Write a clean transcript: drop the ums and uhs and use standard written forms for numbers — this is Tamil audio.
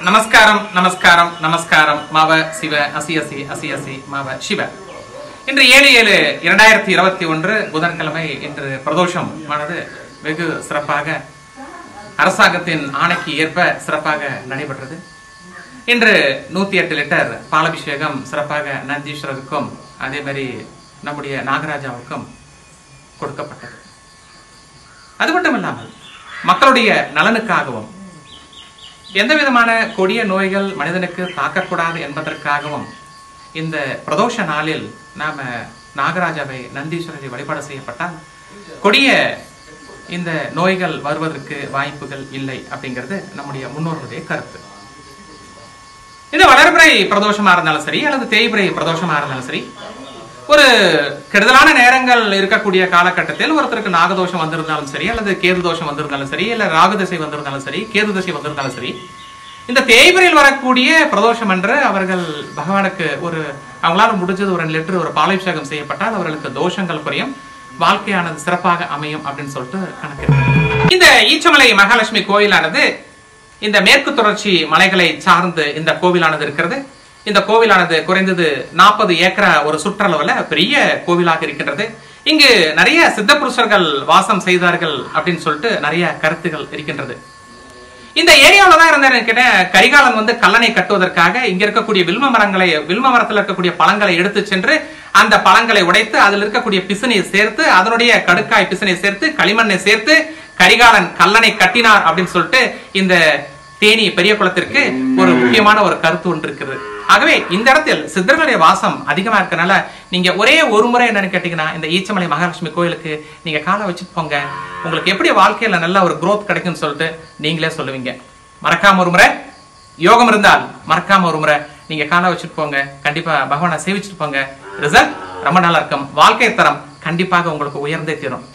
நமஸ்காரம் நமஸ்காரம் நமஸ்காரம் மாவ சிவ அசி அசி அசி அசி மாவ சிவ. இன்று 7/7/2021 புதன்கிழமை. இன்று பிரதோஷம் ஆனது வெகு சிறப்பாக அரசாங்கத்தின் ஆணைக்கு ஏற்ப சிறப்பாக நடைபெற்றது. இன்று 108 லிட்டர் பாலாபிஷேகம் சிறப்பாக நந்தீஸ்வரருக்கும் அதே மாதிரி நம்முடைய நாகராஜாவுக்கும் கொடுக்கப்பட்டது. அது மட்டும் இல்லாமல் மக்களுடைய நலனுக்காகவும் எந்த விதமான கொடிய நோய்கள் மனிதனுக்கு தாக்கக்கூடாது என்பதற்காகவும் இந்த பிரதோஷ நாளில் நாம நாகராஜாவை நந்தீஸ்வரரை வழிபாடு செய்யப்பட்டால் கொடிய இந்த நோய்கள் வருவதற்கு வாய்ப்புகள் இல்லை அப்படிங்கிறது நம்முடைய முன்னோர்களுடைய கருத்து. இந்த வளர்பிறை பிரதோஷமா இருந்தாலும் சரி அல்லது தேய்பிறை பிரதோஷமா இருந்தாலும் சரி, ஒரு கெடுதலான நேரங்கள் இருக்கக்கூடிய காலகட்டத்தில் ஒருத்தருக்கு நாகதோஷம் வந்திருந்தாலும் சரி அல்லது கேது தோஷம் வந்திருந்தாலும் சரி இல்ல ராகு திசை வந்திருந்தாலும் சரி கேது திசை வந்திருந்தாலும் சரி, இந்த தேய்பிரையில் வரக்கூடிய பிரதோஷம் என்று அவர்கள் பகவானுக்கு அவங்களால முடிஞ்சது ஒரு 2 லிட்டர் ஒரு பாலாபிஷேகம் செய்யப்பட்டால் அவர்களுக்கு தோஷங்கள் குறையும், வாழ்க்கையானது சிறப்பாக அமையும் அப்படின்னு சொல்லிட்டு கணக்கு. இந்த ஈச்சமலை மகாலட்சுமி கோயிலானது இந்த மேற்கு தொடர்ச்சி மலைகளை சார்ந்து இந்த கோவிலானது இருக்கிறது. இந்த கோவிலானது குறைந்தது 40 ஏக்கரா ஒரு சுற்றளவுல பெரிய கோவிலாக இருக்கின்றது. இங்கு நிறைய சித்த புருஷர்கள் வாசம் செய்தார்கள் அப்படின்னு சொல்லிட்டு நிறைய கருத்துகள் இருக்கின்றது. இந்த ஏரியாவில தான் இருந்த கிட்ட கரிகாலன் கல்லணை கட்டுவதற்காக இங்க இருக்கக்கூடிய வில்வ மரத்தில் இருக்கக்கூடிய பழங்களை எடுத்து சென்று அந்த பழங்களை உடைத்து அதில் இருக்கக்கூடிய பிசினை சேர்த்து அதனுடைய கடுக்காய் பிசினை சேர்த்து களிமண்ணை சேர்த்து கரிகாலன் கல்லணை கட்டினார் அப்படின்னு சொல்லிட்டு இந்த தேனி பெரிய குளத்திற்கு ஒரு முக்கியமான ஒரு கருத்து ஒன்று இருக்குது. ஆகவே இந்த இடத்தில் சித்தர்களுடைய வாசம் அதிகமா இருக்கனால நீங்க ஒரே ஒரு முறை என்னன்னு கேட்டீங்கன்னா இந்த ஈச்சமலை மகாலட்சுமி கோயிலுக்கு நீங்க காலை வச்சுட்டு போங்க, உங்களுக்கு எப்படி வாழ்க்கையில நல்ல ஒரு growth கிடைக்கும்னு சொல்லிட்டு நீங்களே சொல்லுவீங்க. மறக்காம ஒரு முறை யோகம் இருந்தால் மறக்காம ஒரு முறை நீங்க காலை வச்சுட்டு போங்க, கண்டிப்பா பகவானை சேவிச்சுட்டு போங்க. ரிசல்ட் ரொம்ப நல்லா இருக்கும், வாழ்க்கை தரம் கண்டிப்பாக உங்களுக்கு உயர்ந்தே தீரும்.